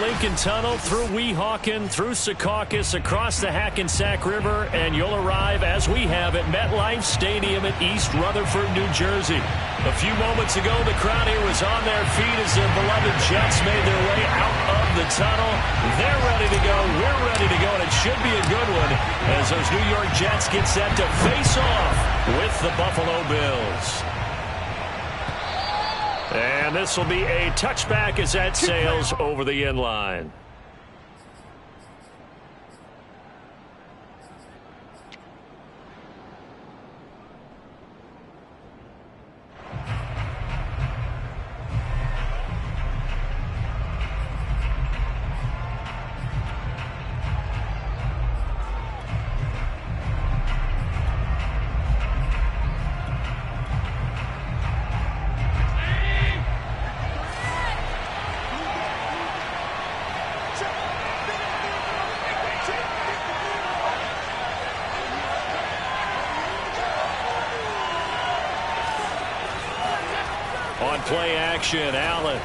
Lincoln Tunnel, through Weehawken, through Secaucus, across the Hackensack River, and you'll arrive, as we have, at MetLife Stadium at East Rutherford, New Jersey. A few moments ago, the crowd here was on their feet as their beloved Jets made their way out of the tunnel. They're ready to go. We're ready to go, and it should be a good one as those New York Jets get set to face off with the Buffalo Bills. And this will be a touchback as that sails over the end line. On play action, Allen.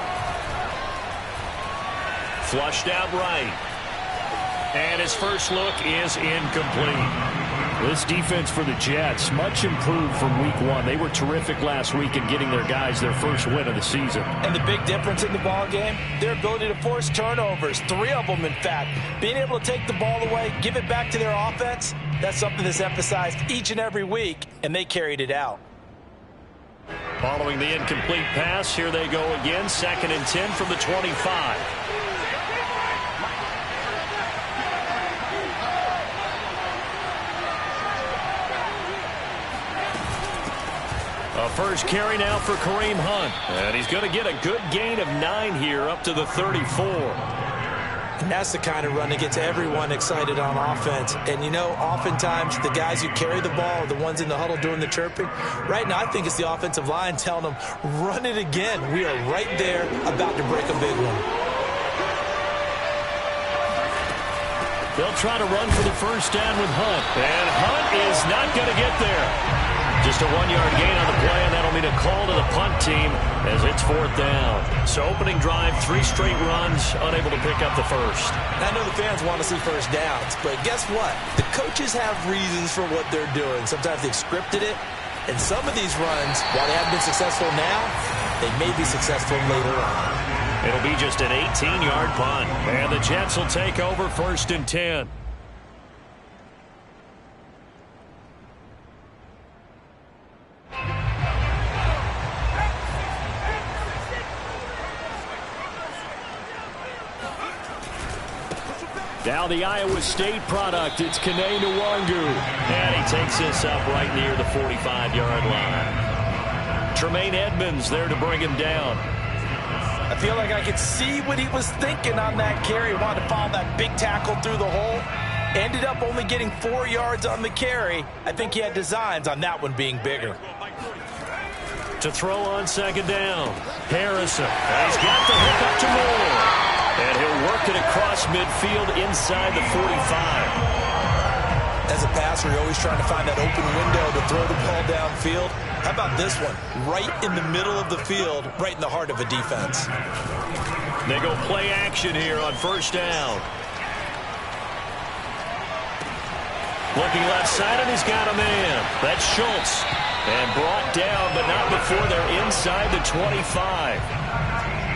Flushed out right. And his first look is incomplete. This defense for the Jets, much improved from week one. They were terrific last week in getting their guys their first win of the season. And the big difference in the ball game, their ability to force turnovers, 3 of them in fact. Being able to take the ball away, give it back to their offense, that's something that's emphasized each and every week, and they carried it out. Following the incomplete pass, here they go again. 2nd and 10 from the 25. A first carry now for Kareem Hunt. And he's going to get a good gain of 9 here up to the 34. And that's the kind of run that gets everyone excited on offense. And, you know, oftentimes the guys who carry the ball are the ones in the huddle doing the chirping. Right now, I think it's the offensive line telling them, run it again. We are right there about to break a big one. They'll try to run for the first down with Hunt. And Hunt is not going to get there. Just a 1-yard gain on the play, and that'll mean a call to the punt team as it's 4th down. So opening drive, 3 straight runs, unable to pick up the first. I know the fans want to see first downs, but guess what? The coaches have reasons for what they're doing. Sometimes they've scripted it, and some of these runs, while they haven't been successful now, they may be successful later on. It'll be just an 18-yard punt, and the Jets will take over 1st and 10. Now the Iowa State product, it's Kene Nwangu. And he takes this up right near the 45-yard line. Tremaine Edmonds there to bring him down. I feel like I could see what he was thinking on that carry. He wanted to follow that big tackle through the hole. Ended up only getting 4 yards on the carry. I think he had designs on that one being bigger. To throw on 2nd down, Harrison. And he's got the hook up to Moore. And he'll work it across midfield inside the 45. As a passer, you're always trying to find that open window to throw the ball downfield. How about this one? Right in the middle of the field, right in the heart of a defense. They go play action here on 1st down. Looking left side, and he's got a man. That's Schultz. And brought down, but not before they're inside the 25.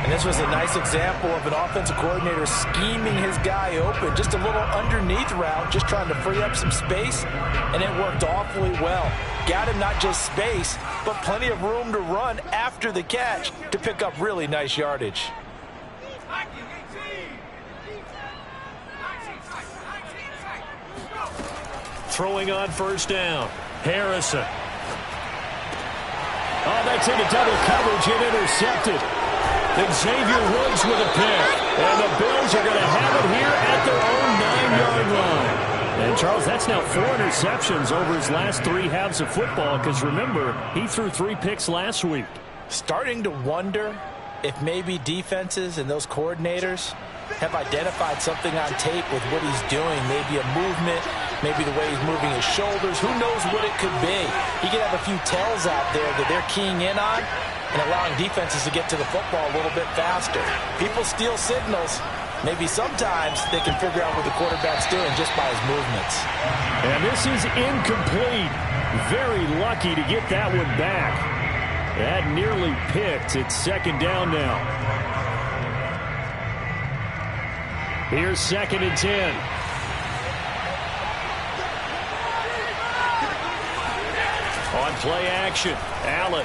And this was a nice example of an offensive coordinator scheming his guy open. Just a little underneath route, just trying to free up some space, and it worked awfully well. Got him not just space, but plenty of room to run after the catch to pick up really nice yardage. Throwing on 1st down, Harrison. Oh, that's into double coverage and intercepted. Xavier Woods with a pick. And the Bills are going to have it here at their own 9-yard line. And, Charles, that's now 4 interceptions over his last 3 halves of football because, remember, he threw 3 picks last week. Starting to wonder if maybe defenses and those coordinators have identified something on tape with what he's doing. Maybe a movement, maybe the way he's moving his shoulders. Who knows what it could be? He could have a few tells out there that they're keying in on and allowing defenses to get to the football a little bit faster. People steal signals. Maybe sometimes they can figure out what the quarterback's doing just by his movements. And this is incomplete. Very lucky to get that one back. That nearly picked. It's second down now. Here's 2nd and 10. On play action, Allen.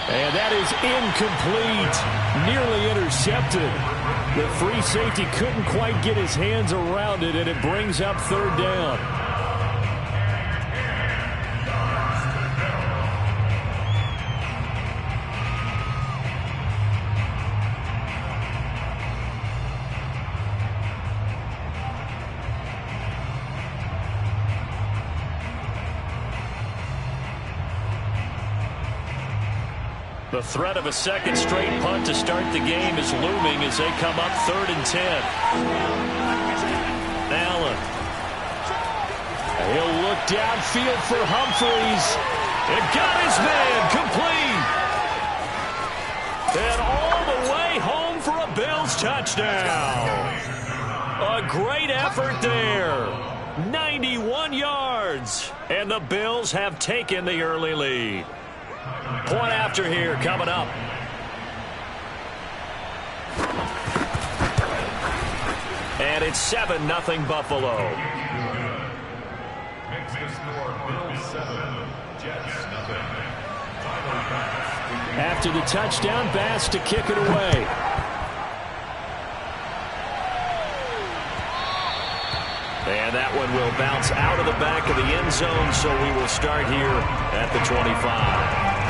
And that is incomplete. Nearly intercepted. The free safety couldn't quite get his hands around it, and it brings up 3rd down. The threat of a second straight punt to start the game is looming as they come up 3rd and 10. Allen. He'll look downfield for Humphreys. It got his man complete. And all the way home for a Bills touchdown. A great effort there. 91 yards. And the Bills have taken the early lead. Point after here coming up. And it's 7-0 Buffalo. Makes the score Bills 7, Jets nothing. After the touchdown, Bass to kick it away. And that one will bounce out of the back of the end zone, so we will start here at the 25.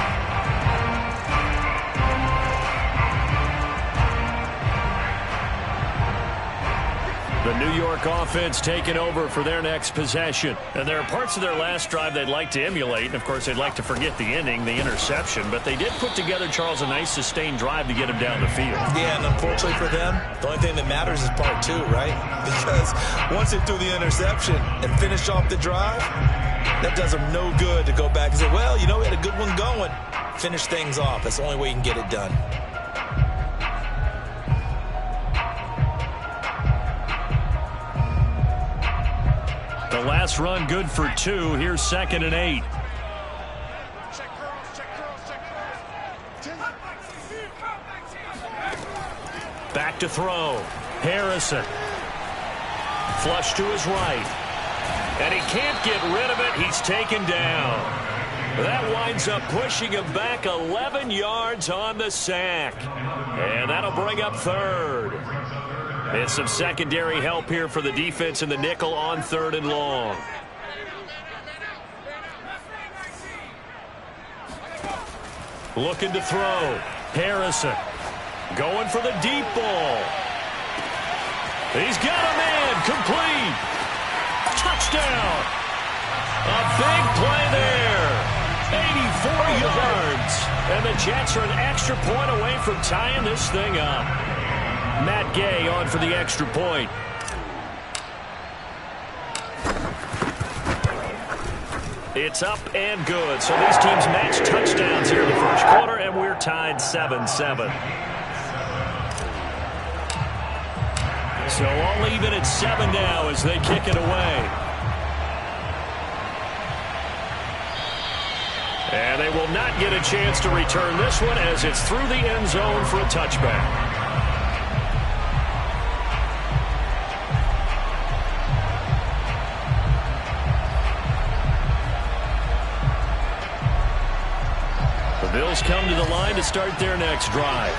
The New York offense taking over for their next possession. And there are parts of their last drive they'd like to emulate. And, of course, they'd like to forget the ending, the interception. But they did put together, Charles, a nice sustained drive to get him down the field. Yeah, and unfortunately for them, the only thing that matters is part 2, right? Because once they threw the interception and finished off the drive, that does them no good to go back and say, well, you know, we had a good one going. Finish things off. That's the only way you can get it done. The last run good for 2. Here's 2nd and 8. Back to throw. Harrison. Flush to his right. And he can't get rid of it. He's taken down. That winds up pushing him back 11 yards on the sack. And that'll bring up 3rd. And some secondary help here for the defense in the nickel on 3rd and long. Looking to throw. Harrison going for the deep ball. He's got a man. Complete. Touchdown. A big play there. 84 yards. And the Jets are an extra point away from tying this thing up. Matt Gay on for the extra point. It's up and good. So these teams match touchdowns here in the first quarter, and we're tied 7-7. So all even at 7 now as they kick it away. And they will not get a chance to return this one as it's through the end zone for a touchback. Bills come to the line to start their next drive.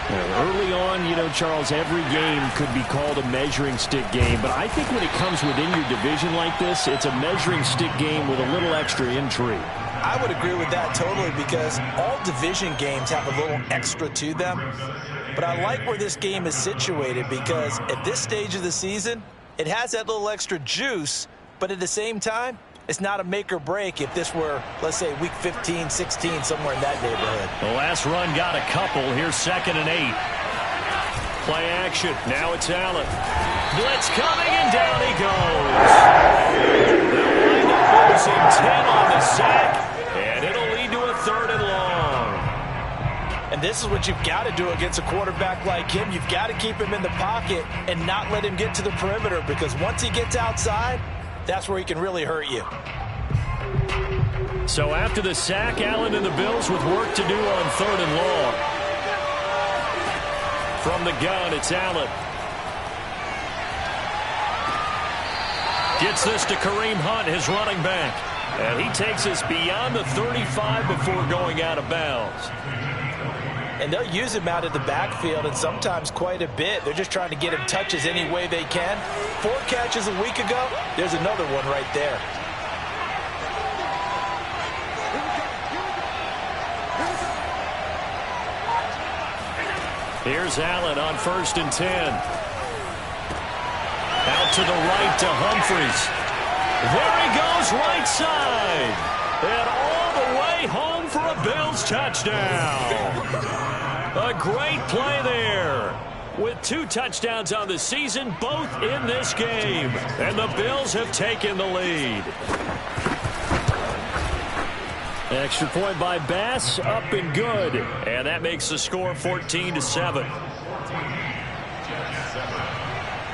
Early on, you know, Charles, every game could be called a measuring stick game. But I think when it comes within your division like this, it's a measuring stick game with a little extra intrigue. I would agree with that totally because all division games have a little extra to them. But I like where this game is situated because at this stage of the season, it has that little extra juice. But at the same time, it's not a make or break if this were, let's say, week 15, 16, somewhere in that neighborhood. The last run got a couple. Here's 2nd and 8. Play action. Now it's Allen. Blitz coming, and down he goes. They'll wind up losing 10 on the sack, and it'll lead to a 3rd and long. And this is what you've got to do against a quarterback like him. You've got to keep him in the pocket and not let him get to the perimeter, because once he gets outside, that's where he can really hurt you. So after the sack, Allen and the Bills with work to do on 3rd and long. From the gun, it's Allen. Gets this to Kareem Hunt, his running back. And he takes us beyond the 35 before going out of bounds. And they'll use him out of the backfield, and sometimes quite a bit. They're just trying to get him touches any way they can. 4 catches a week ago. There's another one right there. Here's Allen on 1st and 10. Out to the right to Humphries. There he goes, right side. And all the way home for a Bills touchdown. A great play there. With 2 touchdowns on the season, both in this game. And the Bills have taken the lead. Extra point by Bass, up and good. And that makes the score 14-7.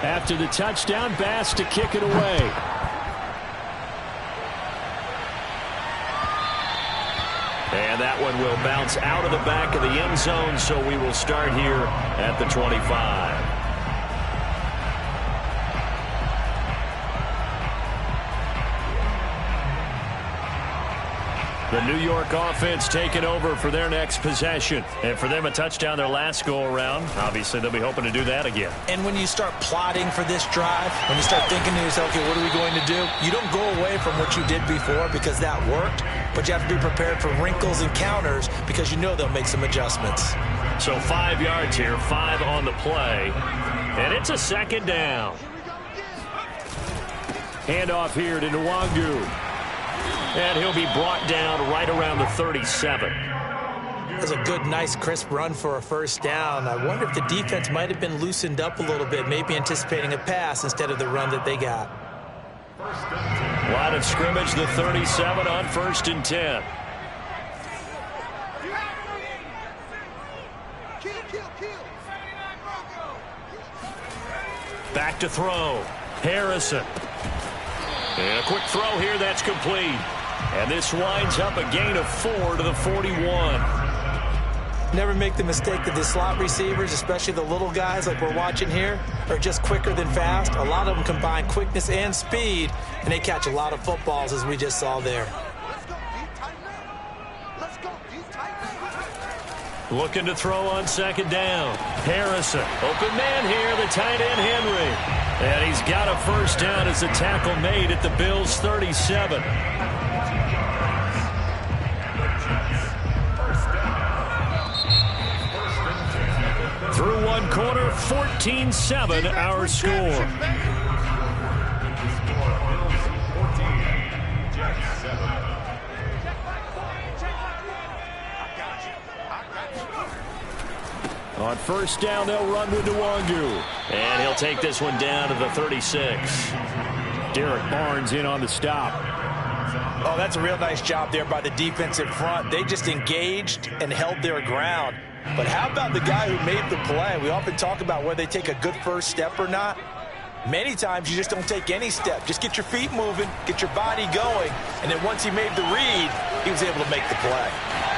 After the touchdown, Bass to kick it away. And that one will bounce out of the back of the end zone, so we will start here at the 25. The New York offense taking over for their next possession. And for them, a touchdown their last go-around. Obviously, they'll be hoping to do that again. And when you start plotting for this drive, when you start thinking to yourself, okay, what are we going to do? You don't go away from what you did before because that worked, but you have to be prepared for wrinkles and counters because you know they'll make some adjustments. So 5 yards here, 5 on the play. And it's a 2nd down. Handoff here to Nwangu. And he'll be brought down right around the 37. That's a good, nice, crisp run for a 1st down. I wonder if the defense might have been loosened up a little bit, maybe anticipating a pass instead of the run that they got. Line of scrimmage, the 37 on 1st and 10. Back to throw. Harrison. And a quick throw here, that's complete. And this winds up a gain of 4 to the 41. Never make the mistake that the slot receivers, especially the little guys like we're watching here, are just quicker than fast. A lot of them combine quickness and speed, and they catch a lot of footballs, as we just saw there. Looking to throw on 2nd down. Harrison. Open man here, the tight end Henry. And he's got a 1st down as the tackle made at the Bills' 37. Through one quarter, 14-7 our score. On 1st down, they'll run with Nwangu. And he'll take this one down to the 36. Derek Barnes in on the stop. Oh, that's a real nice job there by the defensive front. They just engaged and held their ground. But how about the guy who made the play? We often talk about whether they take a good 1st step or not. Many times you just don't take any step. Just get your feet moving, get your body going, and then once he made the read, he was able to make the play.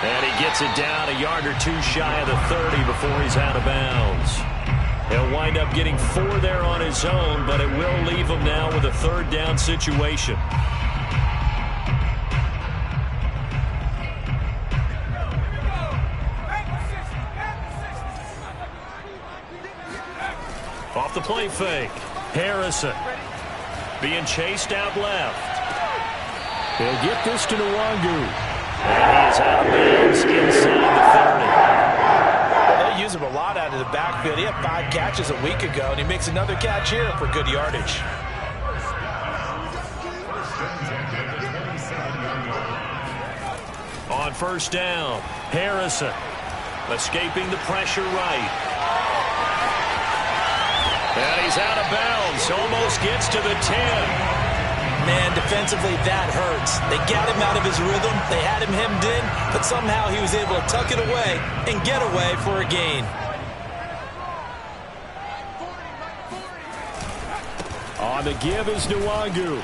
And he gets it down a yard or 2 shy of the 30 before he's out of bounds. He'll wind up getting 4 there on his own, but it will leave him now with a 3rd down situation. Off the play fake. Harrison being chased out left. He'll get this to Nwangu. And he is out of bounds inside the 30. Well, they use him a lot out of the backfield. He had 5 catches a week ago, and he makes another catch here for good yardage. On 1st down, Harrison escaping the pressure right. And he's out of bounds. Almost gets to the 10. Man, defensively, that hurts. They got him out of his rhythm. They had him hemmed in, but somehow he was able to tuck it away and get away for a gain. On the give is Nwangu.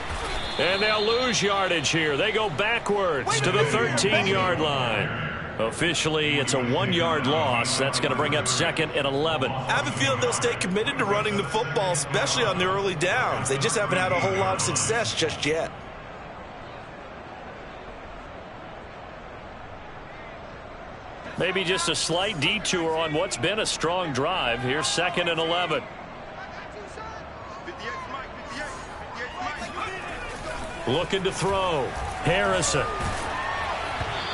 And they'll lose yardage here. They go backwards to the 13-yard line. Officially, it's a 1-yard loss. That's going to bring up 2nd and 11. I have a feeling they'll stay committed to running the football, especially on the early downs. They just haven't had a whole lot of success just yet. Maybe just a slight detour on what's been a strong drive. Here's 2nd and 11. Looking to throw. Harrison.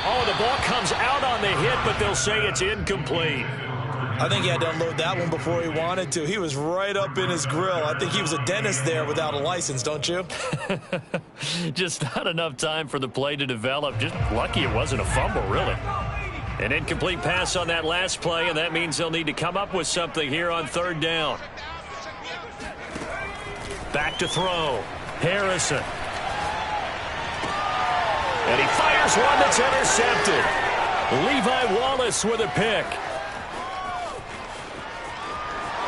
Oh, the ball comes out on the hit, but they'll say it's incomplete. I think he had to unload that one before he wanted to. He was right up in his grill. I think he was a dentist there without a license, don't you? Just not enough time for the play to develop. Just lucky it wasn't a fumble, really. An incomplete pass on that last play, and that means they'll need to come up with something here on 3rd down. Back to throw. Harrison. And he fires one that's intercepted. Levi Wallace with a pick.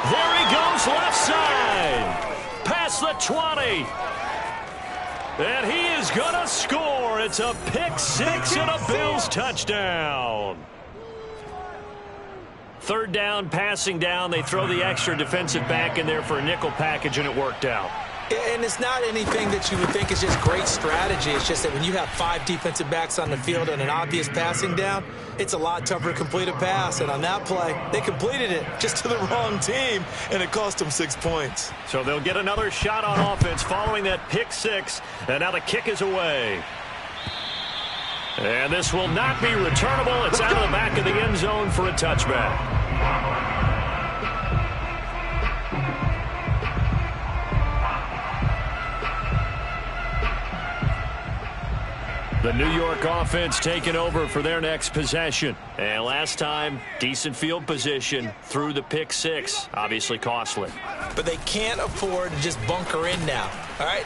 There he goes left side. Past the 20. And he is going to score. It's a pick 6 and a Bills touchdown. 3rd down, passing down. They throw the extra defensive back in there for a nickel package, and it worked out. And it's not anything that you would think is just great strategy. It's just that when you have 5 defensive backs on the field and an obvious passing down, it's a lot tougher to complete a pass. And on that play, they completed it just to the wrong team, and it cost them 6 points. So they'll get another shot on offense following that pick 6, and now the kick is away. And this will not be returnable. It's out of the back of the end zone for a touchback. The New York offense taking over for their next possession. And last time, decent field position through the pick 6. Obviously costly. But they can't afford to just bunker in now. All right,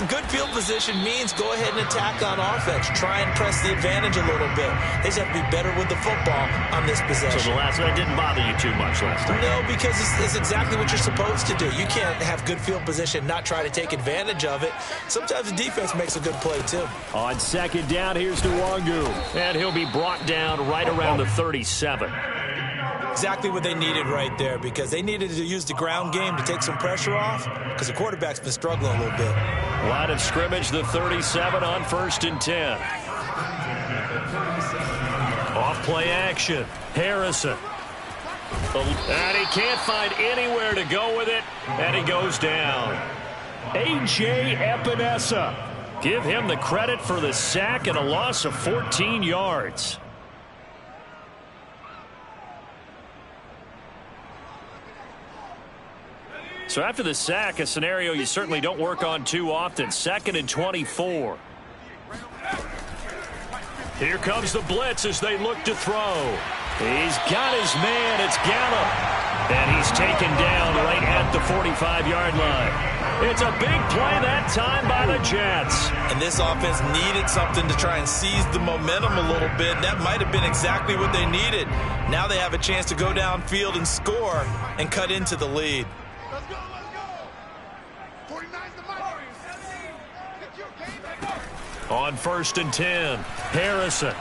good field position means go ahead and attack on offense. Try and press the advantage a little bit. They just have to be better with the football on this possession. So the last one didn't bother you too much last time? No, because it's exactly what you're supposed to do. You can't have good field position, not try to take advantage of it. Sometimes the defense makes a good play, too. On 2nd down, here's Nwangu. And he'll be brought down right around the 37. Exactly what they needed right there, because they needed to use the ground game to take some pressure off, because the quarterback's been struggling a little bit. Line of scrimmage, the 37 on 1st and 10. Off play action. Harrison. And he can't find anywhere to go with it, and he goes down. A.J. Epinesa. Give him the credit for the sack and a loss of 14 yards. So after the sack, a scenario you certainly don't work on too often. 2nd and 24. Here comes the blitz as they look to throw. He's got his man. It's Gallup. And he's taken down right at the 45-yard line. It's a big play that time by the Jets. And this offense needed something to try and seize the momentum a little bit. That might have been exactly what they needed. Now they have a chance to go downfield and score and cut into the lead. On 1st and 10, Harrison.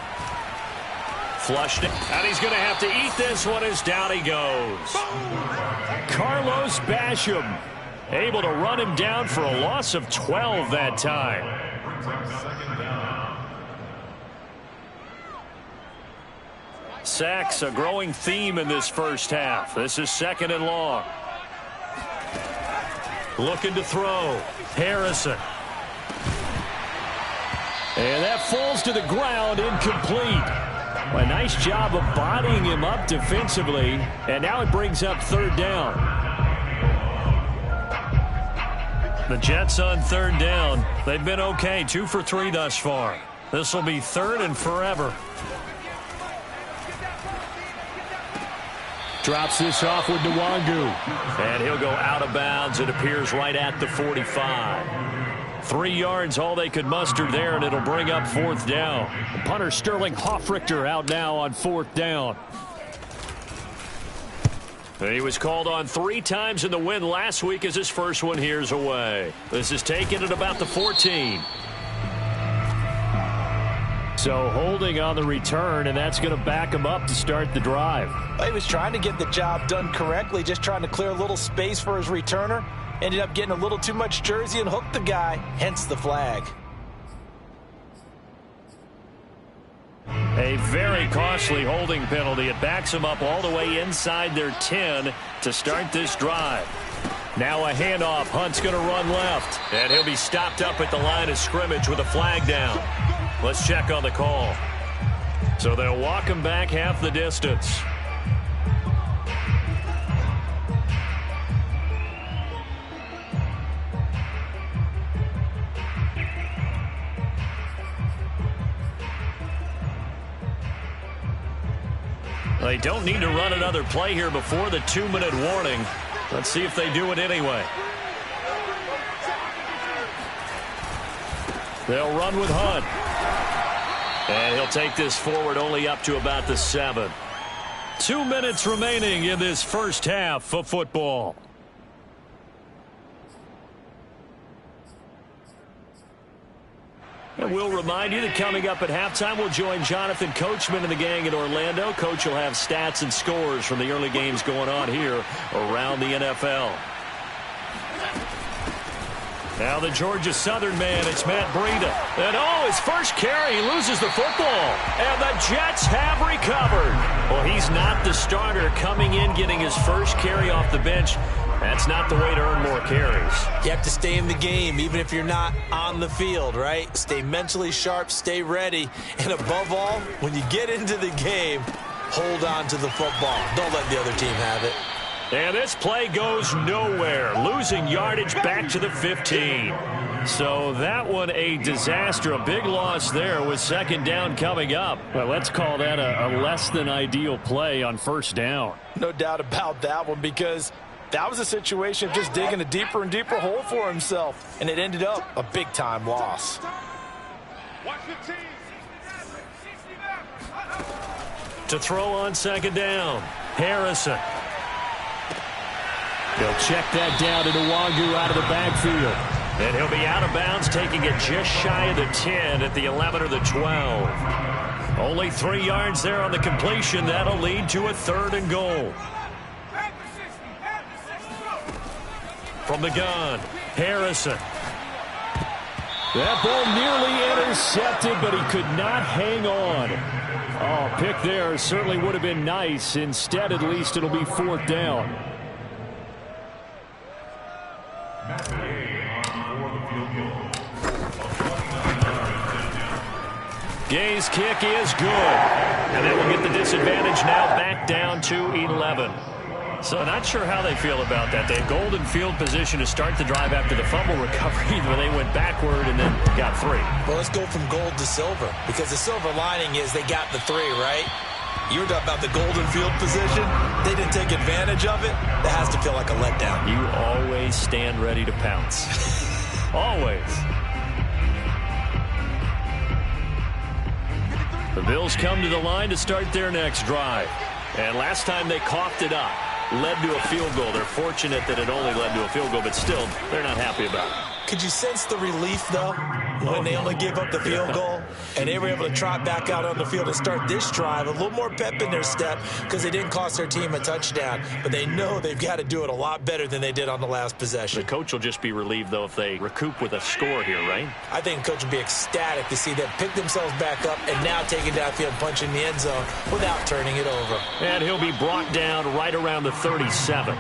Flushed it, and he's going to have to eat this one as down he goes. Carlos Basham able to run him down for a loss of 12 that time. Sacks a growing theme in this first half. This is 2nd and long. Looking to throw. Harrison. And that falls to the ground, incomplete. A nice job of bodying him up defensively. And now it brings up 3rd down. The Jets on 3rd down. They've been okay, 2 for 3 thus far. This will be 3rd and forever. Drops this off with Nwangu. And he'll go out of bounds. It appears right at the 45. 3 yards, all they could muster there, and it'll bring up 4th down. Punter Sterling Hoffrichter out now on 4th down. He was called on 3 times in the win last week as his first one here's away. This is taken at about the 14. So holding on the return, and that's going to back him up to start the drive. He was trying to get the job done correctly, just trying to clear a little space for his returner. Ended up getting a little too much jersey and hooked the guy, hence the flag. A very costly holding penalty. It backs them up all the way inside their 10 to start this drive. Now a handoff. Hunt's going to run left, and he'll be stopped up at the line of scrimmage with a flag down. Let's check on the call. So they'll walk him back half the distance. They don't need to run another play here before the 2-minute warning. Let's see if they do it anyway. They'll run with Hunt. And he'll take this forward only up to about the 7. 2 minutes remaining in this first half of football. And we'll remind you that coming up at halftime, we'll join Jonathan Coachman and the gang in Orlando. Coach will have stats and scores from the early games going on here around the NFL. Now the Georgia Southern man, it's Matt Breida. And his first carry, he loses the football. And the Jets have recovered. Well, he's not the starter coming in, getting his first carry off the bench. That's not the way to earn more carries. You have to stay in the game, even if you're not on the field, right? Stay mentally sharp, stay ready. And above all, when you get into the game, hold on to the football. Don't let the other team have it. And this play goes nowhere, losing yardage back to the 15. So that one a disaster, a big loss there with 2nd down coming up. Well, let's call that a less than ideal play on 1st down. No doubt about that one, because that was a situation of just digging a deeper and deeper hole for himself, and it ended up a big-time loss. To throw on 2nd down, Harrison. He'll check that down to Nwangu out of the backfield. And he'll be out of bounds, taking it just shy of the 10 at the 11 or the 12. Only 3 yards there on the completion. That'll lead to a 3rd and goal. From the gun, Harrison. That ball nearly intercepted, but he could not hang on. Oh, pick there certainly would have been nice. Instead, at least, it'll be 4th down. Gay's kick is good. And they will get the disadvantage now back down to 11. So not sure how they feel about that. They had golden field position to start the drive after the fumble recovery, where they went backward and then got 3. Well, let's go from gold to silver, because the silver lining is they got the 3, right? You were talking about the golden field position. They didn't take advantage of it. That has to feel like a letdown. You always stand ready to pounce. Always. The Bills come to the line to start their next drive. And last time they coughed it up, led to a field goal. They're fortunate that it only led to a field goal, but still, they're not happy about it. Could you sense the relief, though, when they only gave up the field goal and they were able to trot back out on the field and start this drive? A little more pep in their step because they didn't cost their team a touchdown, but they know they've got to do it a lot better than they did on the last possession. The coach will just be relieved, though, if they recoup with a score here, right? I think the coach will be ecstatic to see them pick themselves back up and now take it downfield, punch in the end zone without turning it over. And he'll be brought down right around the 37.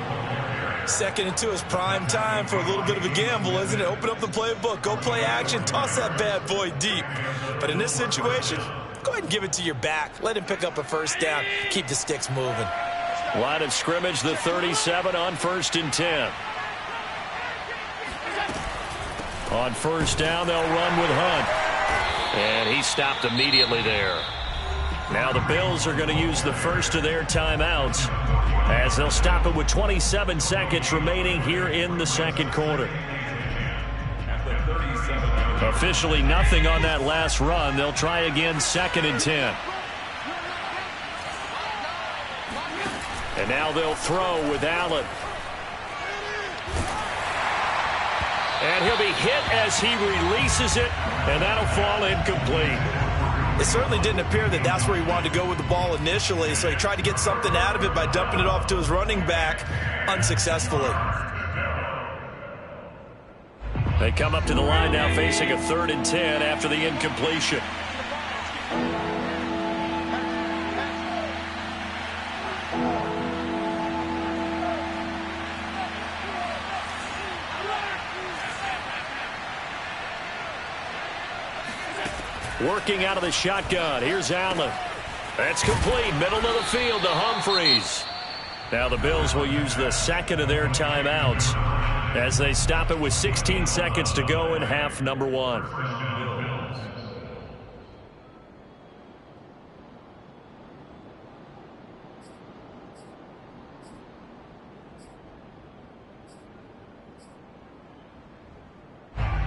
2nd and 2 is prime time for a little bit of a gamble, isn't it? Open up the playbook, go play action, toss that bad boy deep. But in this situation, go ahead and give it to your back. Let him pick up a 1st down. Keep the sticks moving. Line of scrimmage, the 37 on 1st and 10. On 1st down, they'll run with Hunt. And he stopped immediately there. Now the Bills are going to use the first of their timeouts, as they'll stop it with 27 seconds remaining here in the 2nd quarter. At the 37. Officially nothing on that last run. They'll try again, 2nd and 10. And now they'll throw with Allen. And he'll be hit as he releases it, and that'll fall incomplete. It certainly didn't appear that that's where he wanted to go with the ball initially, so he tried to get something out of it by dumping it off to his running back unsuccessfully. They come up to the line now facing a 3rd and 10 after the incompletion. Working out of the shotgun. Here's Allen. That's complete. Middle of the field to Humphreys. Now the Bills will use the 2nd of their timeouts as they stop it with 16 seconds to go in half number 1.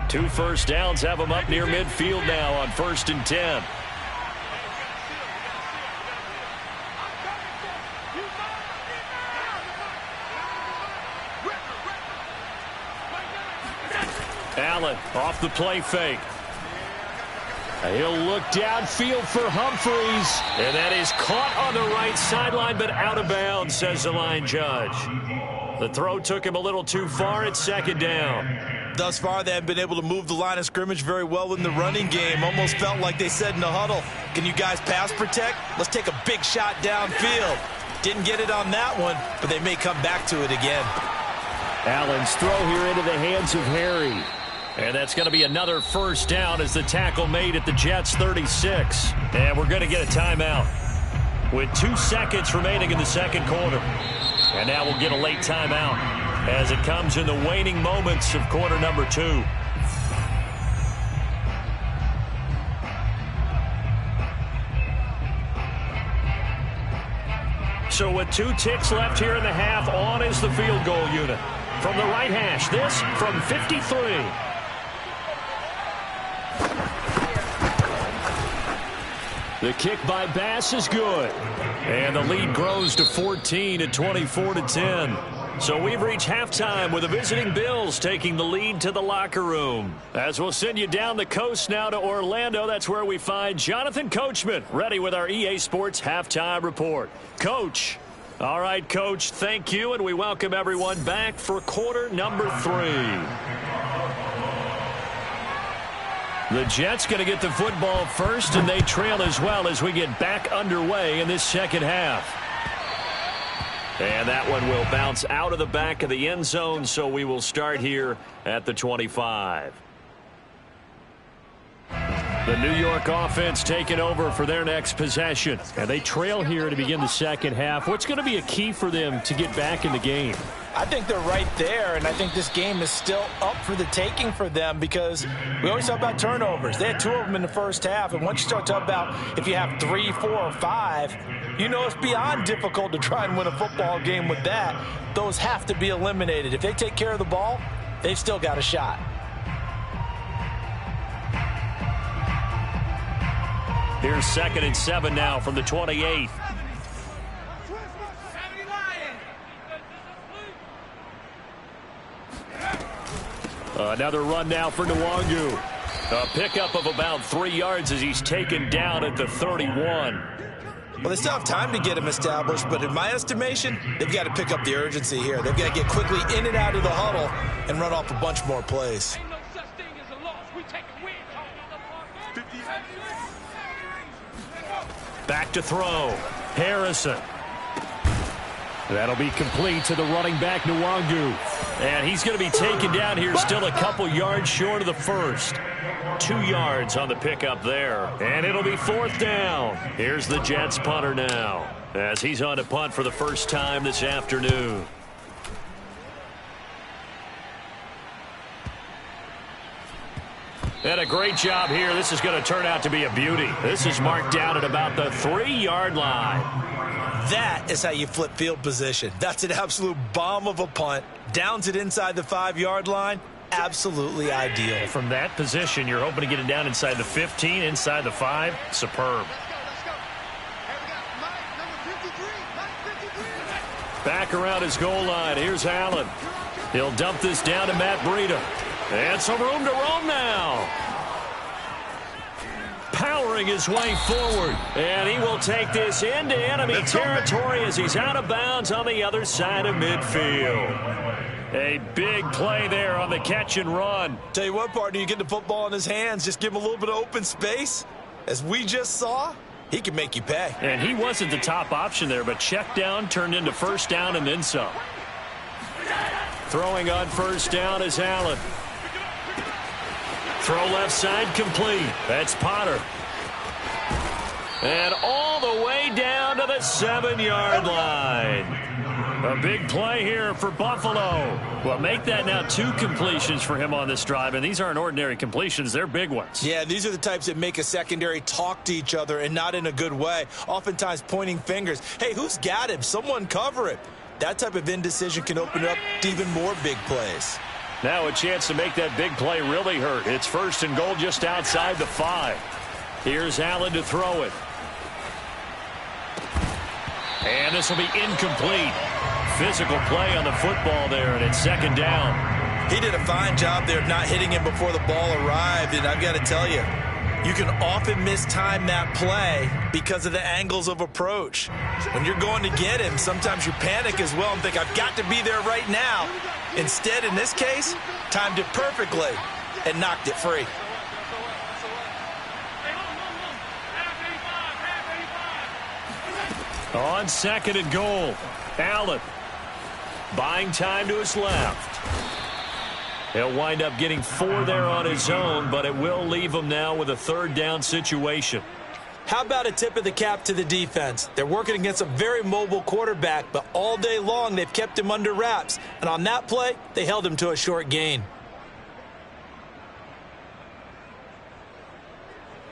Two first downs have them up near midfield now on 1st and 10. Allen off the play fake. He'll look downfield for Humphreys. And that is caught on the right sideline, but out of bounds, says the line judge. The throw took him a little too far. It's 2nd down. Thus far, they have been able to move the line of scrimmage very well in the running game. Almost felt like they said in the huddle, can you guys pass protect? Let's take a big shot downfield. Didn't get it on that one, but they may come back to it again. Allen's throw here into the hands of Harry. And that's going to be another first down as the tackle made at the Jets' 36. And we're going to get a timeout with 2 seconds remaining in the 2nd quarter. And now we'll get a late timeout as it comes in the waning moments of quarter number 2. So with 2 ticks left here in the half, on is the field goal unit. From the right hash, this from 53. The kick by Bass is good. And the lead grows to 14 at 24-10. So we've reached halftime with the visiting Bills taking the lead to the locker room. As we'll send you down the coast now to Orlando, that's where we find Jonathan Coachman ready with our EA Sports halftime report. Coach. All right, Coach, thank you, and we welcome everyone back for quarter number 3. The Jets going to get the football first, and they trail as well as we get back underway in this 2nd half. And that one will bounce out of the back of the end zone, so we will start here at the 25. The New York offense taking over for their next possession. And they trail here to begin the 2nd half. What's going to be a key for them to get back in the game? I think they're right there, and I think this game is still up for the taking for them because we always talk about turnovers. They had 2 of them in the first half, and once you start talking about if you have 3, 4, or 5, you know it's beyond difficult to try and win a football game with that. Those have to be eliminated. If they take care of the ball, they've still got a shot. Here's 2nd and 7 now from the 28. Another run now for Nwangu. A pickup of about 3 yards as he's taken down at the 31. Well, they still have time to get him established, but in my estimation, they've got to pick up the urgency here. They've got to get quickly in and out of the huddle and run off a bunch more plays. Back to throw. Harrison. That'll be complete to the running back, Nwangu. And he's going to be taken down here still a couple yards short of the first. 2 yards on the pickup there. And it'll be 4th down. Here's the Jets punter now as he's on to punt for the first time this afternoon. And a great job here. This is going to turn out to be a beauty. This is marked down at about the 3-yard line. That is how you flip field position. That's an absolute bomb of a punt. Downs it inside the 5-yard line. absolutely ideal. From that position, you're hoping to get it down inside the 15, inside the 5. Superb. Back around his goal line. Here's Allen. He'll dump this down to Matt Breida. And some room to roam now. Powering his way forward. And he will take this into enemy territory as he's out of bounds on the other side of midfield. A big play there on the catch and run. Tell you what, partner, you get the football in his hands, just give him a little bit of open space. As we just saw, he can make you pay. And he wasn't the top option there, but check down turned into first down and then some. Throwing on first down is Allen. Throw left side complete. That's Potter. And all the way down to the 7-yard line. A big play here for Buffalo. Well, make that now 2 completions for him on this drive, and these aren't ordinary completions. They're big ones. Yeah, these are the types that make a secondary talk to each other and not in a good way. Oftentimes pointing fingers. Hey, who's got him? Someone cover it. That type of indecision can open up to even more big plays. Now a chance to make that big play really hurt. It's first and goal just outside the 5. Here's Allen to throw it. And this will be incomplete. Physical play on the football there, and it's second down. He did a fine job there of not hitting him before the ball arrived, and I've got to tell you, you can often mistime that play because of the angles of approach. When you're going to get him, sometimes you panic as well and think, I've got to be there right now. Instead, in this case, timed it perfectly and knocked it free. On second and goal, Allen buying time to his left. He'll wind up getting 4 there on his own, but it will leave him now with a third down situation. How about a tip of the cap to the defense? They're working against a very mobile quarterback, but all day long they've kept him under wraps. And on that play, they held him to a short gain.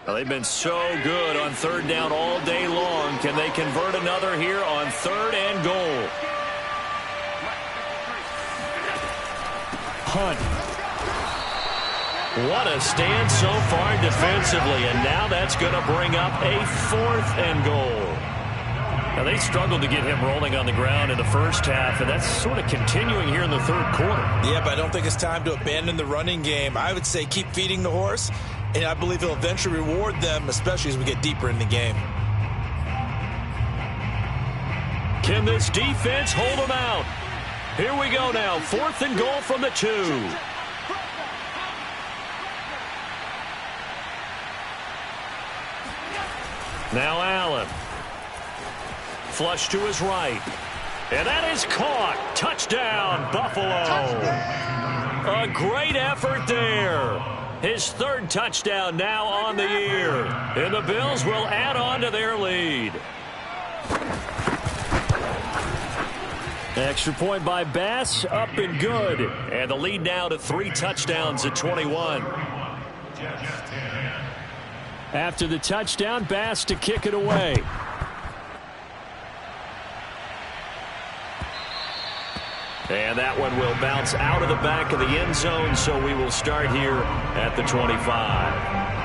Well, they've been so good on third down all day long. Can they convert another here on third and goal? Hunt. What a stand so far defensively, and now that's going to bring up a 4th and goal. Now, they struggled to get him rolling on the ground in the first half, and that's sort of continuing here in the third quarter. Yeah, but I don't think it's time to abandon the running game. I would say keep feeding the horse, and I believe he'll eventually reward them, especially as we get deeper in the game. Can this defense hold them out? Here we go now, 4th and goal from the 2. Now Allen. Flush to his right. And that is caught. Touchdown, Buffalo. A great effort there. His 3rd touchdown now on the year. And the Bills will add on to their lead. Extra point by Bass, up and good. And the lead now to 3 touchdowns at 21. After the touchdown, Bass to kick it away. And that one will bounce out of the back of the end zone, so we will start here at the 25.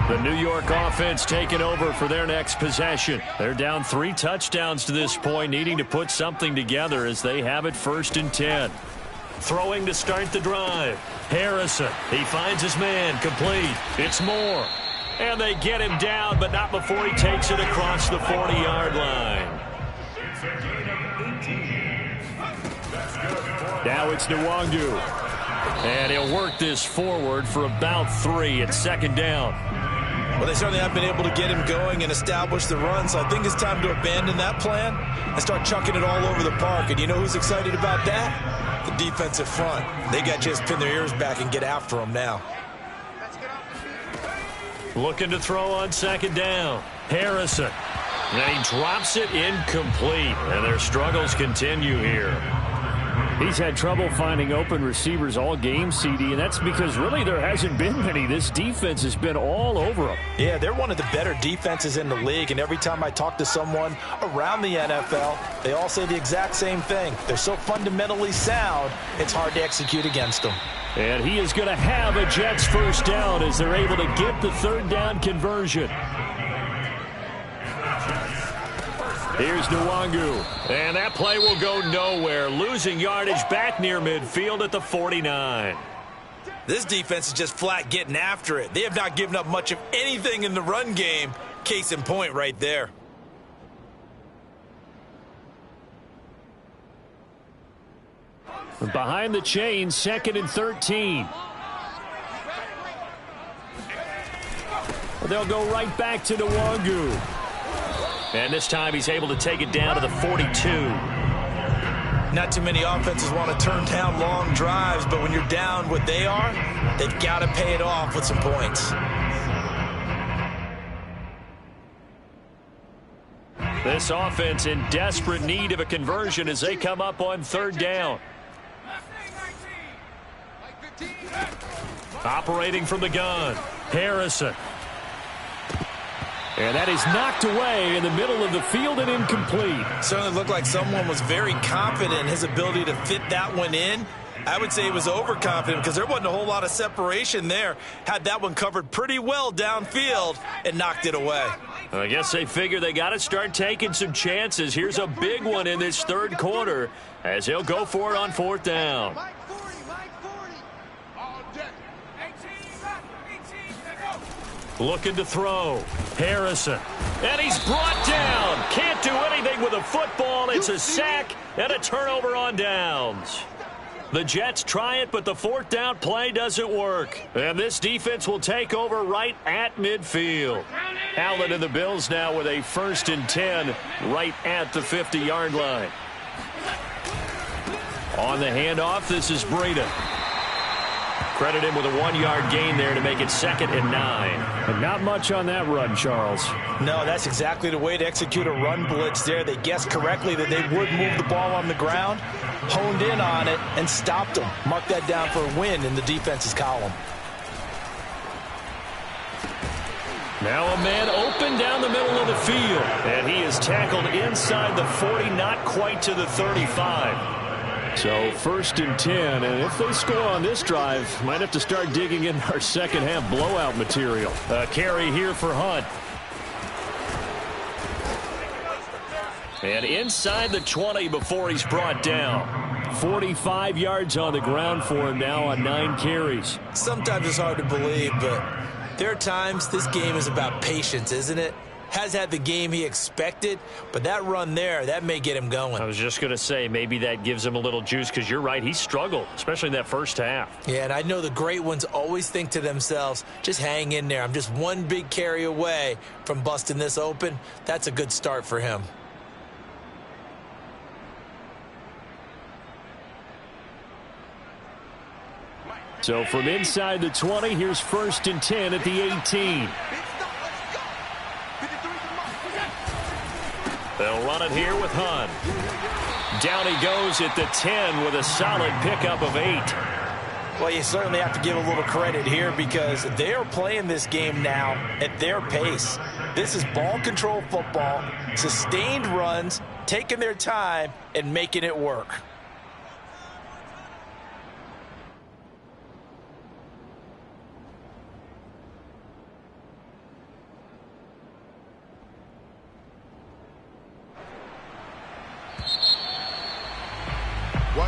The New York offense taking over for their next possession. They're down 3 touchdowns to this point, needing to put something together as they have it 1st and 10. Throwing to start the drive. Harrison, he finds his man, complete. It's Moore. And they get him down, but not before he takes it across the 40-yard line. Now it's Nwangu. And he'll work this forward for about 3 at second down. Well, they certainly have been able to get him going and establish the run, so I think it's time to abandon that plan and start chucking it all over the park. And you know who's excited about that? The defensive front. They got to just pin their ears back and get after him now. Looking to throw on second down. Harrison. And he drops it incomplete. And their struggles continue here. He's had trouble finding open receivers all game, CD, and that's because really there hasn't been many. This defense has been all over him. Yeah, they're one of the better defenses in the league, and every time I talk to someone around the NFL, they all say the exact same thing. They're so fundamentally sound, it's hard to execute against them. And he is going to have a Jets first down as they're able to get the third down conversion. Here's Nwangu. And that play will go nowhere. Losing yardage back near midfield at the 49. This defense is just flat getting after it. They have not given up much of anything in the run game. Case in point right there. Behind the chains, 2nd and 13. They'll go right back to Nwangu. And this time he's able to take it down to the 42. Not too many offenses want to turn down long drives, but when you're down what they are, they've got to pay it off with some points. This offense in desperate need of a conversion as they come up on third down. Operating from the gun, Harrison. And that is knocked away in the middle of the field and incomplete. Certainly looked like someone was very confident in his ability to fit that one in. I would say he was overconfident because there wasn't a whole lot of separation there. Had that one covered pretty well downfield and knocked it away. I guess they figure they got to start taking some chances. Here's a big one in this third quarter as he'll go for it on fourth down. Looking to throw. Harrison. And he's brought down. Can't do anything with a football. It's a sack and a turnover on downs. The Jets try it, but the fourth down play doesn't work. And this defense will take over right at midfield. Allen and the Bills now with a 1st and 10 right at the 50-yard line. On the handoff, this is Breida. Credit him with a 1-yard gain there to make it 2nd and 9. And not much on that run, Charles. No, that's exactly the way to execute a run blitz there. They guessed correctly that they would move the ball on the ground, honed in on it, and stopped them. Mark that down for a win in the defense's column. Now a man open down the middle of the field. And he is tackled inside the 40, not quite to the 35. So 1st and 10, and if they score on this drive, might have to start digging in our second half blowout material. A carry here for Hunt. And inside the 20 before he's brought down. 45 yards on the ground for him now on 9 carries. Sometimes it's hard to believe, but there are times this game is about patience, isn't it? Has had the game he expected, but that run there, that may get him going. I was just going to say, maybe that gives him a little juice, because you're right, he struggled, especially in that first half. Yeah, and I know the great ones always think to themselves, just hang in there. I'm just one big carry away from busting this open. That's a good start for him. So from inside the 20, here's 1st and 10 at the 18. They'll run it here with Hunt. Down he goes at the 10 with a solid pickup of 8. Well, you certainly have to give a little credit here because they are playing this game now at their pace. This is ball control football, sustained runs, taking their time and making it work.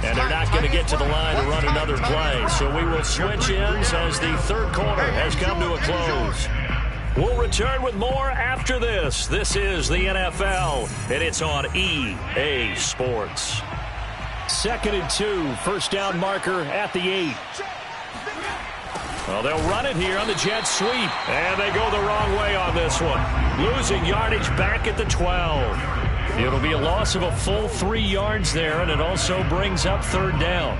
And they're not going to get to the line to run another play. So we will switch ends as the third quarter has come to a close. We'll return with more after this. This is the NFL, and it's on EA Sports. 2nd and 2, first down marker at the 8. Well, they'll run it here on the jet sweep, and they go the wrong way on this one. Losing yardage back at the 12. It'll be a loss of a full 3 yards there, and it also brings up third down.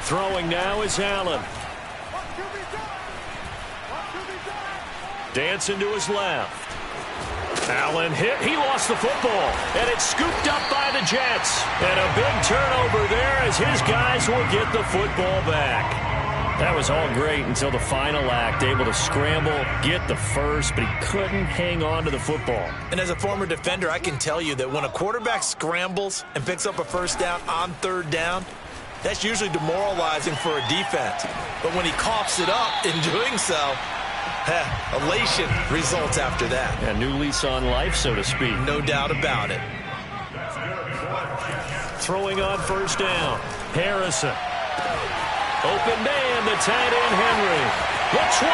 Throwing now is Allen. Dancing to his left. Allen hit. He lost the football. And it's scooped up by the Jets. And a big turnover there as his guys will get the football back. That was all great until the final act. Able to scramble, get the first, but he couldn't hang on to the football. And as a former defender, I can tell you that when a quarterback scrambles and picks up a first down on third down, that's usually demoralizing for a defense. But when he coughs it up in doing so, elation results after that. A new lease on life, so to speak. No doubt about it. Throwing on first down. Harrison. Open man, the tight end Henry. The 20.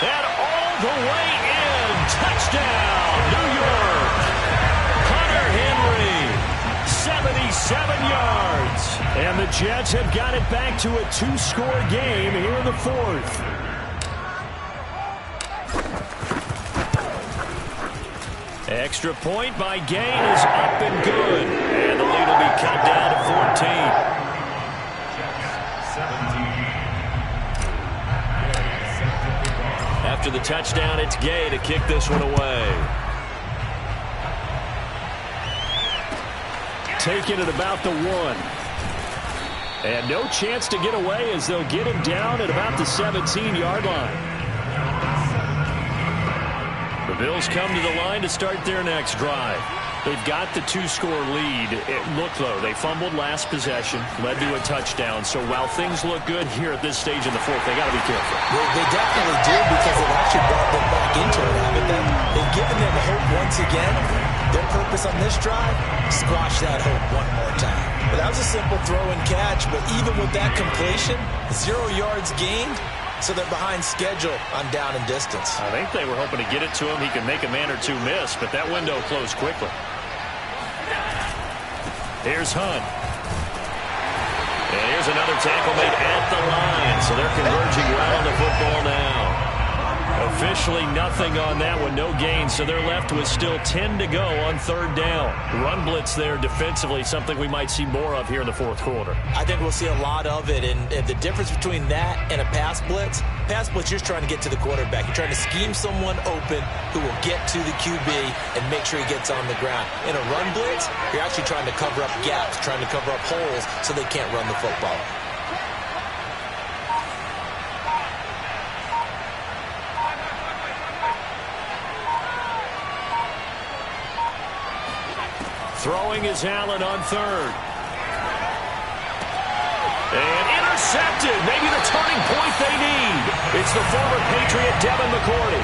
And all the way in. Touchdown, New York. Hunter Henry, 77 yards. And the Jets have got it back to a 2-score game here in the fourth. Extra point by Gain is up and good. And the lead will be cut down to 14. After the touchdown, it's Gay to kick this one away. Taking it about the 1. And no chance to get away as they'll get him down at about the 17-yard line. The Bills come to the line to start their next drive. They've got the 2-score lead. It looked, though, they fumbled last possession, led to a touchdown. So while things look good here at this stage in the fourth, they got to be careful. They definitely did because it actually brought them back into it, haven't they? They've given them hope once again. Their purpose on this drive, squash that hope one more time. But that was a simple throw and catch, but even with that completion, 0 yards gained, so they're behind schedule on down and distance. I think they were hoping to get it to him. He could make a man or two miss, but that window closed quickly. Here's Hunt. And here's another tackle made at the line. So they're converging well on the football now. Officially nothing on that one. No gain. So they're left with still 10 to go on third down. Run blitz there defensively. Something we might see more of here in the fourth quarter. I think we'll see a lot of it. And the difference between that and a pass blitz, you're just trying to get to the quarterback. You're trying to scheme someone open who will get to the QB and make sure he gets on the ground. In a run blitz, you're actually trying to cover up gaps, trying to cover up holes so they can't run the football. Throwing is Allen on third. And intercepted. Maybe the turning point they need. It's the former Patriot Devin McCourty.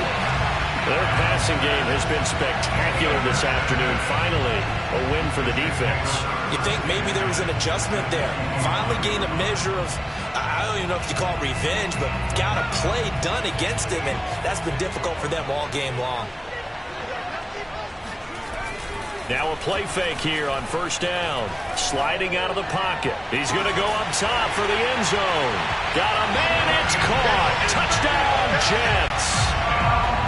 Their passing game has been spectacular this afternoon. Finally, a win for the defense. You think maybe there was an adjustment there. Finally gained a measure of, I don't even know if you call it revenge, but got a play done against him, and that's been difficult for them all game long. Now a play fake here on first down. Sliding out of the pocket. He's going to go up top for the end zone. Got a man, it's caught. Touchdown, Jets.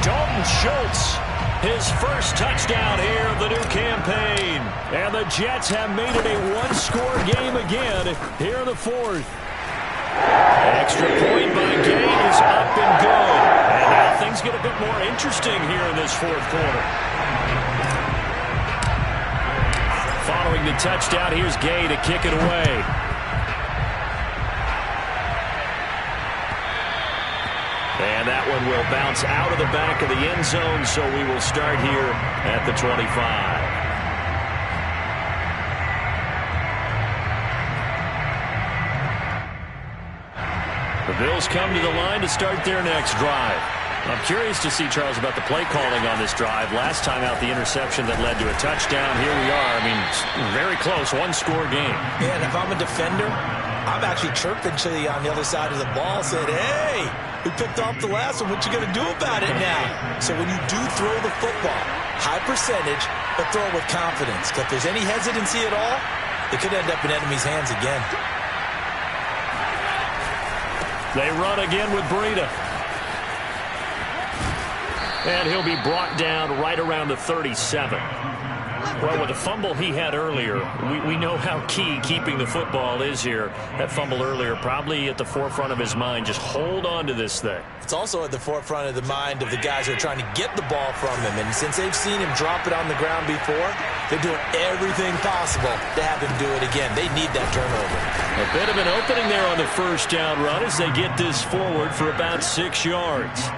Dalton Schultz, his first touchdown here of the new campaign. And the Jets have made it a one-score game again here in the fourth. Extra point by Gain is up and good. And now things get a bit more interesting here in this fourth quarter. Following the touchdown, here's Gay to kick it away. And that one will bounce out of the back of the end zone, so we will start here at the 25. The Bills come to the line to start their next drive. I'm curious to see, Charles, about the play calling on this drive. Last time out, the interception that led to a touchdown. Here we are. I mean, very close, one-score game. Yeah, and if I'm a defender, I'm actually chirping to you on the other side of the ball, saying, hey, we picked off the last one. What you going to do about it now? So when you do throw the football, high percentage, but throw it with confidence. Because if there's any hesitancy at all, it could end up in enemy's hands again. They run again with Breida. And he'll be brought down right around the 37. Well, with the fumble he had earlier, we know how key keeping the football is here. That fumble earlier probably at the forefront of his mind. Just hold on to this thing. It's also at the forefront of the mind of the guys who are trying to get the ball from him. And since they've seen him drop it on the ground before, they're doing everything possible to have him do it again. They need that turnover. A bit of an opening there on the first down run as they get this forward for about 6 yards.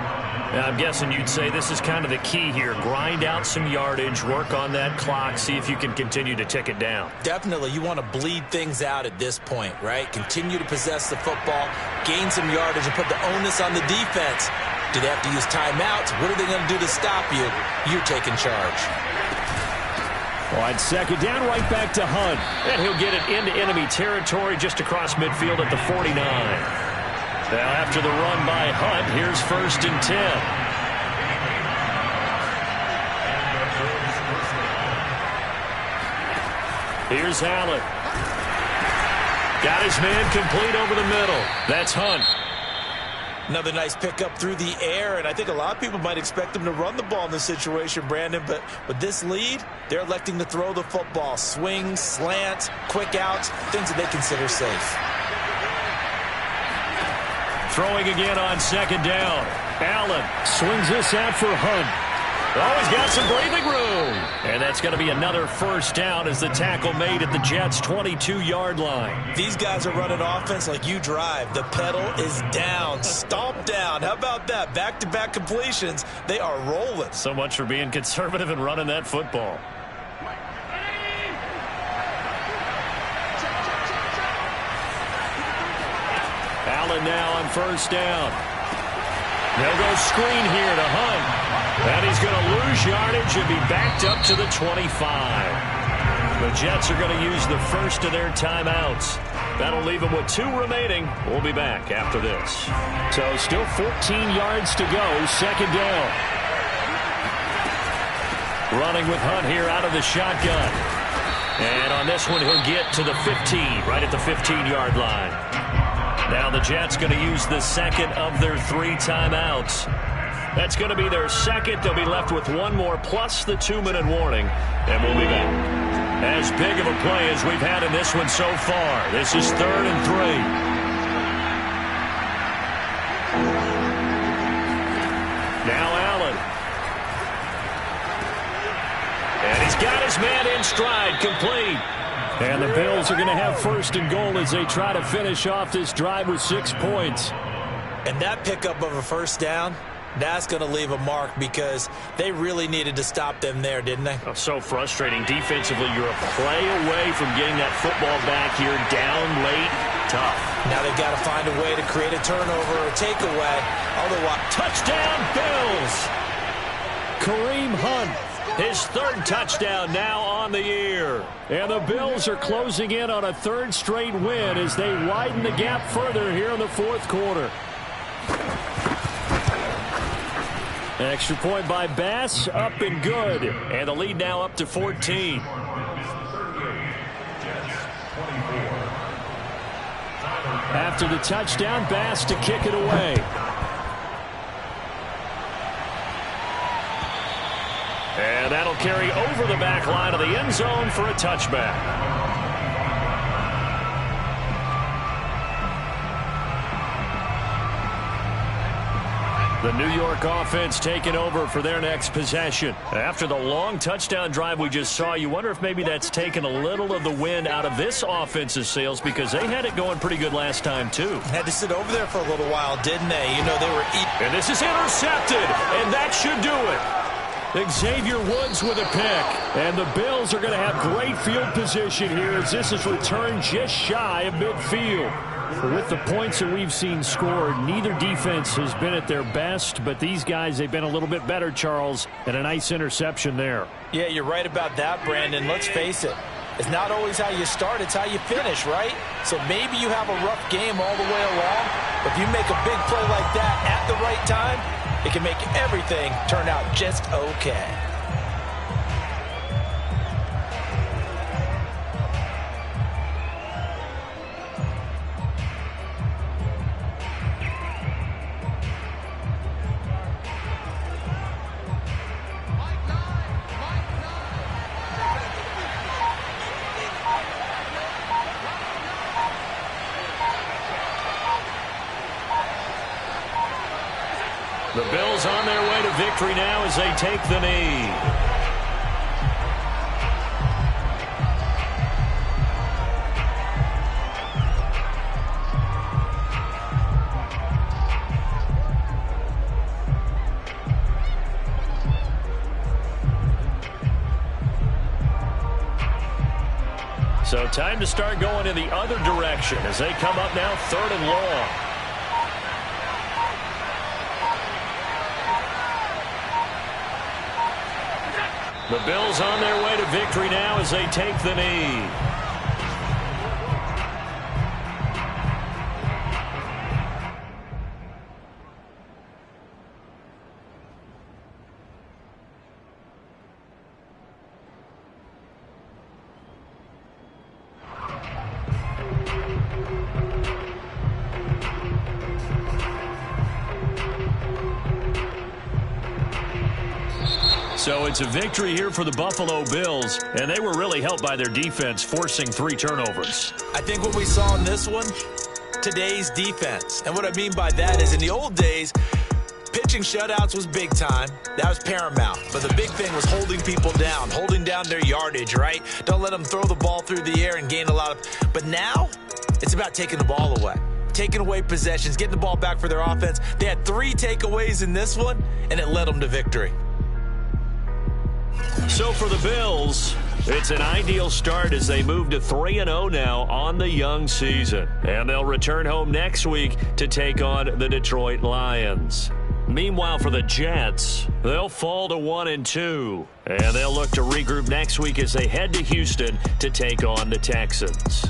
Now, I'm guessing you'd say this is kind of the key here. Grind out some yardage, work on that clock, see if you can continue to tick it down. Definitely. You want to bleed things out at this point, right? Continue to possess the football, gain some yardage, and put the onus on the defense. Do they have to use timeouts? What are they going to do to stop you? You're taking charge. On second down, right back to Hunt. And he'll get it into enemy territory just across midfield at the 49. Now after the run by Hunt, here's 1st and 10. Here's Allen. Got his man complete over the middle. That's Hunt. Another nice pickup through the air, and I think a lot of people might expect him to run the ball in this situation, Brandon, but with this lead, they're electing to throw the football. Swings, slants, quick outs, things that they consider safe. Throwing again on second down. Allen swings this out for Hunt. Oh, he's got some breathing room. And that's going to be another 1st down as the tackle made at the Jets' 22-yard line. These guys are running offense like you drive. The pedal is down, stomp down. How about that? Back-to-back completions. They are rolling. So much for being conservative and running that football. Allen now on 1st down. They'll go screen here to Hunt. And he's going to lose yardage and be backed up to the 25. The Jets are going to use the first of their timeouts. That'll leave them with 2 remaining. We'll be back after this. So still 14 yards to go. Second down. Running with Hunt here out of the shotgun. And on this one, he'll get to the 15, right at the 15-yard line. Now the Jets going to use the second of their 3 timeouts. That's going to be their second. They'll be left with 1 more plus the 2-minute warning. And we'll be back. As big of a play as we've had in this one so far. This is 3rd and 3. Now Allen. And he's got his man in stride, complete. And the Bills are going to have 1st and goal as they try to finish off this drive with 6 points. And that pickup of a 1st down, that's going to leave a mark because they really needed to stop them there, didn't they? Oh, so frustrating. Defensively, you're a play away from getting that football back here, down late. Tough. Now they've got to find a way to create a turnover or takeaway. Otherwise, touchdown, Bills! Kareem Hunt. His 3rd touchdown now on the year. And the Bills are closing in on a 3rd straight win as they widen the gap further here in the 4th quarter. An extra point by Bass, up and good. And the lead now up to 14. After the touchdown, Bass to kick it away. And that'll carry over the back line of the end zone for a touchback. The New York offense taking over for their next possession. After the long touchdown drive we just saw, you wonder if maybe that's taken a little of the wind out of this offense's sails because they had it going pretty good last time, too. Had to sit over there for a little while, didn't they? You know, they were And this is intercepted, and that should do it. Xavier Woods with a pick. And the Bills are going to have great field position here as this is returned just shy of midfield. With the points that we've seen scored, neither defense has been at their best, but these guys, they've been a little bit better, Charles, and a nice interception there. Yeah, you're right about that, Brandon. Let's face it. It's not always how you start, it's how you finish, right? So maybe you have a rough game all the way along, but if you make a big play like that at the right time, it can make everything turn out just okay. victory now as they take the knee. So time to start going in the other direction as they come up now 3rd and long. The Bills on their way to victory now as they take the knee. So it's a victory here for the Buffalo Bills, and they were really helped by their defense, forcing 3 turnovers. I think what we saw in this one, today's defense. And what I mean by that is in the old days, pitching shutouts was big time. That was paramount. But the big thing was holding people down, holding down their yardage, right? Don't let them throw the ball through the air and gain a lot of... But now, it's about taking the ball away. Taking away possessions, getting the ball back for their offense. They had 3 takeaways in this one, and it led them to victory. So for the Bills, it's an ideal start as they move to 3-0 now on the young season. And they'll return home next week to take on the Detroit Lions. Meanwhile, for the Jets, they'll fall to 1-2. And they'll look to regroup next week as they head to Houston to take on the Texans.